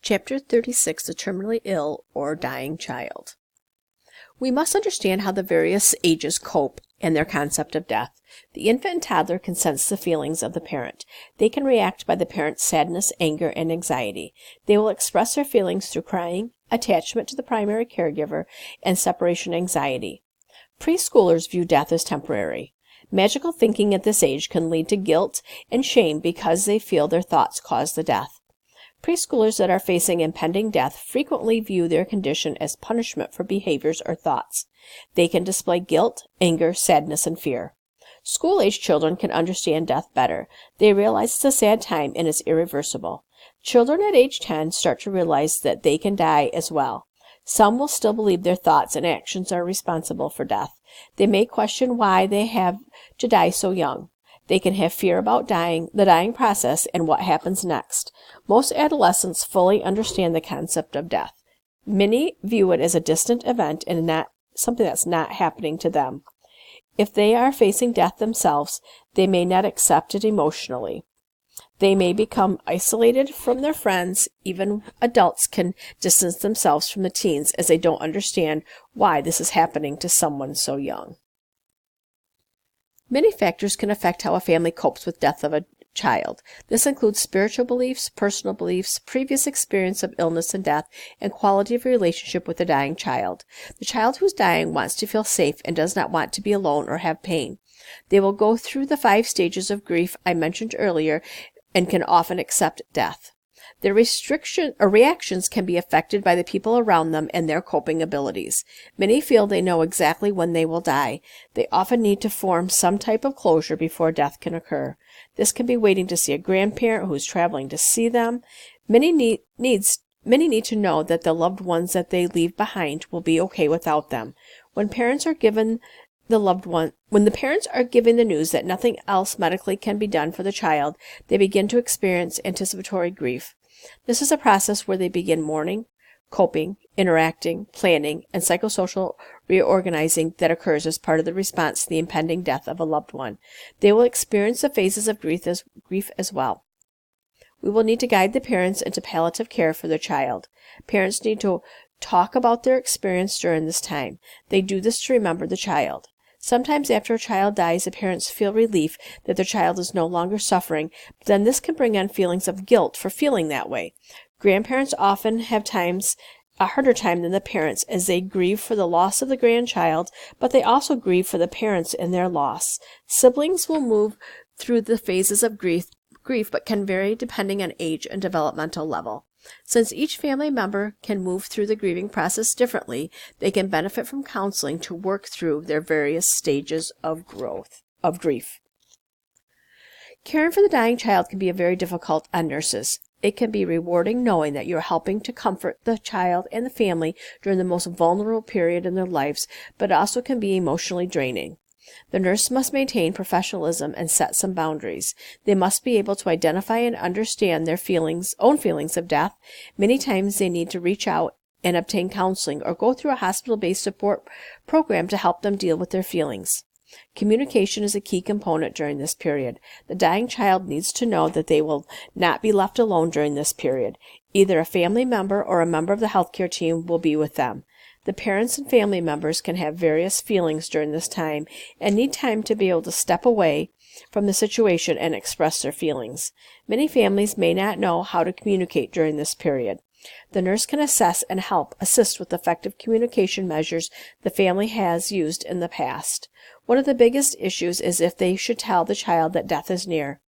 Chapter 36, The Terminally Ill or Dying Child. We must understand how the various ages cope and their concept of death. The infant and toddler can sense the feelings of the parent. They can react by the parent's sadness, anger, and anxiety. They will express their feelings through crying, attachment to the primary caregiver, and separation anxiety. Preschoolers view death as temporary. Magical thinking at this age can lead to guilt and shame because they feel their thoughts caused the death. Preschoolers that are facing impending death frequently view their condition as punishment for behaviors or thoughts. They can display guilt, anger, sadness, and fear. School-age children can understand death better. They realize it's a sad time and is irreversible. Children at age 10 start to realize that they can die as well. Some will still believe their thoughts and actions are responsible for death. They may question why they have to die so young. They can have fear about dying, the dying process, and what happens next. Most adolescents fully understand the concept of death. Many view it as a distant event and not something that's not happening to them. If they are facing death themselves, they may not accept it emotionally. They may become isolated from their friends. Even adults can distance themselves from the teens as they don't understand why this is happening to someone so young. Many factors can affect how a family copes with death of a child. This includes spiritual beliefs, personal beliefs, previous experience of illness and death, and quality of relationship with the dying child. The child who's dying wants to feel safe and does not want to be alone or have pain. They will go through the 5 stages of grief I mentioned earlier and can often accept death. Their reactions can be affected by the people around them and their coping abilities. Many feel they know exactly when they will die. They often need to form some type of closure before death can occur. This can be waiting to see a grandparent who is traveling to see them. Many need to know that the loved ones that they leave behind will be okay without them. When the parents are given the news that nothing else medically can be done for the child, they begin to experience anticipatory grief. This is a process where they begin mourning, coping, interacting, planning, and psychosocial reorganizing that occurs as part of the response to the impending death of a loved one. They will experience the phases of grief as well. We will need to guide the parents into palliative care for their child. Parents need to talk about their experience during this time. They do this to remember the child. Sometimes after a child dies, the parents feel relief that their child is no longer suffering, but then this can bring on feelings of guilt for feeling that way. Grandparents often have a harder time than the parents as they grieve for the loss of the grandchild, but they also grieve for the parents and their loss. Siblings will move through the phases of grief but can vary depending on age and developmental level. Since each family member can move through the grieving process differently, they can benefit from counseling to work through their various stages of grief. Caring for the dying child can be very difficult on nurses. It can be rewarding knowing that you're helping to comfort the child and the family during the most vulnerable period in their lives, but it also can be emotionally draining. The nurse must maintain professionalism and set some boundaries. They must be able to identify and understand their own feelings of death. Many times they need to reach out and obtain counseling or go through a hospital-based support program to help them deal with their feelings. Communication is a key component during this period. The dying child needs to know that they will not be left alone during this period. Either a family member or a member of the healthcare team will be with them. The parents and family members can have various feelings during this time and need time to be able to step away from the situation and express their feelings. Many families may not know how to communicate during this period. The nurse can assess and assist with effective communication measures the family has used in the past. One of the biggest issues is if they should tell the child that death is near.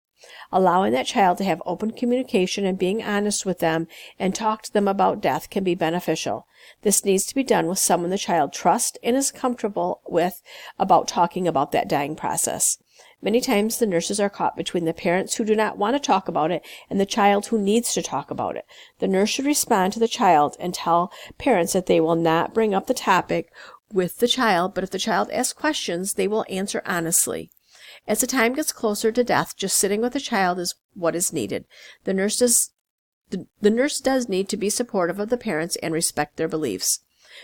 Allowing that child to have open communication and being honest with them and talk to them about death can be beneficial. This needs to be done with someone the child trusts and is comfortable with about talking about that dying process. Many times the nurses are caught between the parents who do not want to talk about it and the child who needs to talk about it. The nurse should respond to the child and tell parents that they will not bring up the topic with the child, but if the child asks questions, they will answer honestly. As the time gets closer to death, just sitting with the child is what is needed. The nurse does need to be supportive of the parents and respect their beliefs.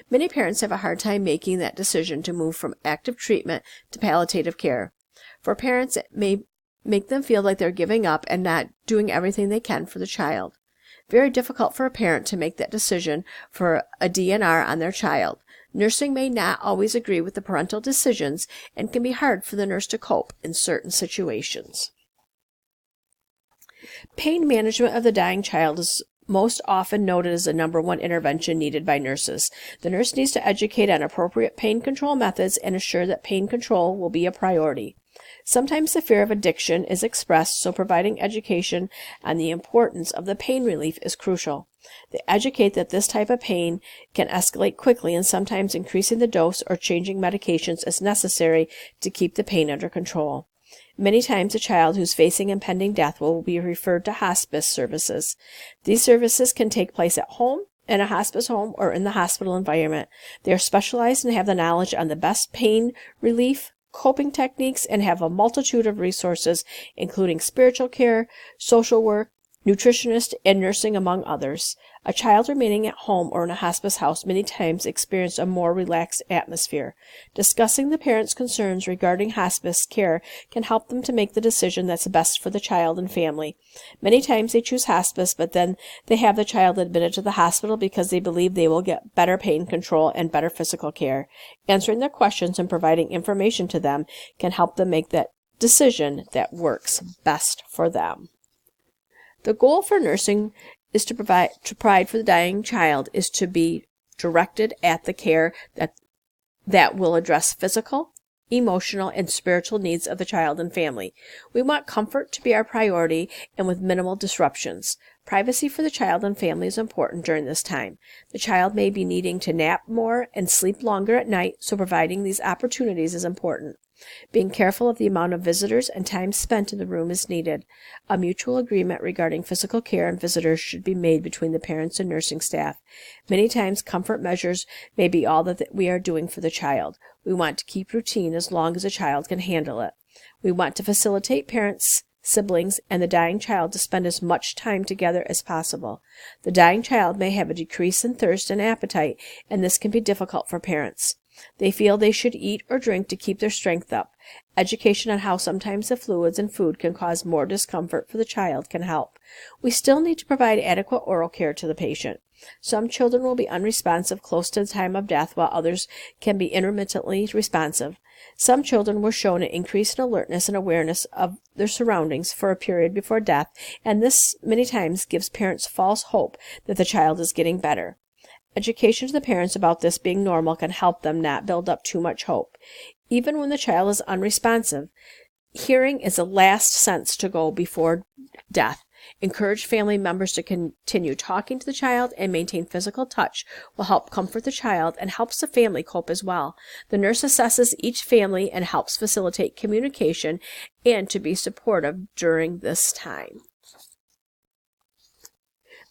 Many parents have a hard time making that decision to move from active treatment to palliative care. For parents, it may make them feel like they're giving up and not doing everything they can for the child. Very difficult for a parent to make that decision for a DNR on their child. Nursing may not always agree with the parental decisions and can be hard for the nurse to cope in certain situations. Pain management of the dying child is most often noted as the #1 intervention needed by nurses. The nurse needs to educate on appropriate pain control methods and assure that pain control will be a priority. Sometimes the fear of addiction is expressed, so providing education on the importance of the pain relief is crucial. They educate that this type of pain can escalate quickly, and sometimes increasing the dose or changing medications is necessary to keep the pain under control. Many times a child who's facing impending death will be referred to hospice services. These services can take place at home, in a hospice home, or in the hospital environment. They are specialized and have the knowledge on the best pain relief, coping techniques, and have a multitude of resources, including spiritual care, social work, nutritionist, and nursing, among others. A child remaining at home or in a hospice house many times experiences a more relaxed atmosphere. Discussing the parents' concerns regarding hospice care can help them to make the decision that's best for the child and family. Many times they choose hospice, but then they have the child admitted to the hospital because they believe they will get better pain control and better physical care. Answering their questions and providing information to them can help them make that decision that works best for them. The goal for nursing is to provide for the dying child is to be directed at the care that will address physical, emotional, and spiritual needs of the child and family. We want comfort to be our priority and with minimal disruptions. Privacy for the child and family is important during this time. The child may be needing to nap more and sleep longer at night, so providing these opportunities is important. Being careful of the amount of visitors and time spent in the room is needed. A mutual agreement regarding physical care and visitors should be made between the parents and nursing staff. Many times, comfort measures may be all that we are doing for the child. We want to keep routine as long as a child can handle it. We want to facilitate parents, siblings, and the dying child to spend as much time together as possible. The dying child may have a decrease in thirst and appetite, and this can be difficult for parents. They feel they should eat or drink to keep their strength up. Education on how sometimes the fluids and food can cause more discomfort for the child can help. We still need to provide adequate oral care to the patient. Some children will be unresponsive close to the time of death, while others can be intermittently responsive. Some children were shown an increase in alertness and awareness of their surroundings for a period before death, and this many times gives parents false hope that the child is getting better. Education to the parents about this being normal can help them not build up too much hope. Even when the child is unresponsive, hearing is the last sense to go before death. Encourage family members to continue talking to the child and maintain physical touch will help comfort the child and helps the family cope as well. The nurse assesses each family and helps facilitate communication and to be supportive during this time.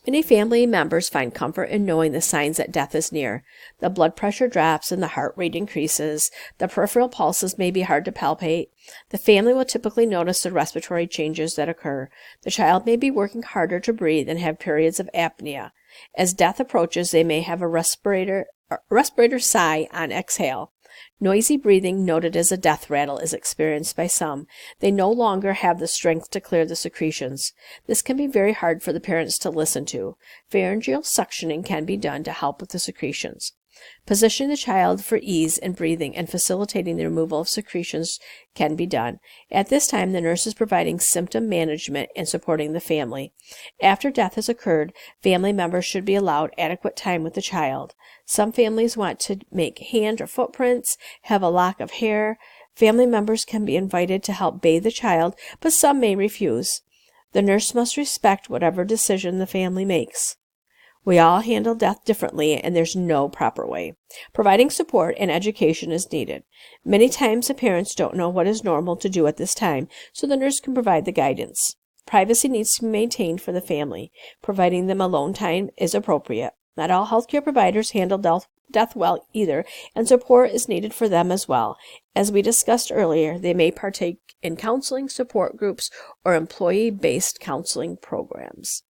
Many family members find comfort in knowing the signs that death is near. The blood pressure drops and the heart rate increases. The peripheral pulses may be hard to palpate. The family will typically notice the respiratory changes that occur. The child may be working harder to breathe and have periods of apnea. As death approaches, they may have a respirator sigh on exhale. Noisy breathing, noted as a death rattle, is experienced by some. They no longer have the strength to clear the secretions. This can be very hard for the parents to listen to. Pharyngeal suctioning can be done to help with the secretions. Positioning the child for ease in breathing and facilitating the removal of secretions can be done. At this time, the nurse is providing symptom management and supporting the family. After death has occurred, family members should be allowed adequate time with the child. Some families want to make hand or footprints, have a lock of hair. Family members can be invited to help bathe the child, but some may refuse. The nurse must respect whatever decision the family makes. We all handle death differently, and there's no proper way. Providing support and education is needed. Many times the parents don't know what is normal to do at this time, so the nurse can provide the guidance. Privacy needs to be maintained for the family. Providing them alone time is appropriate. Not all healthcare providers handle death well either, and support is needed for them as well. As we discussed earlier, they may partake in counseling support groups or employee-based counseling programs.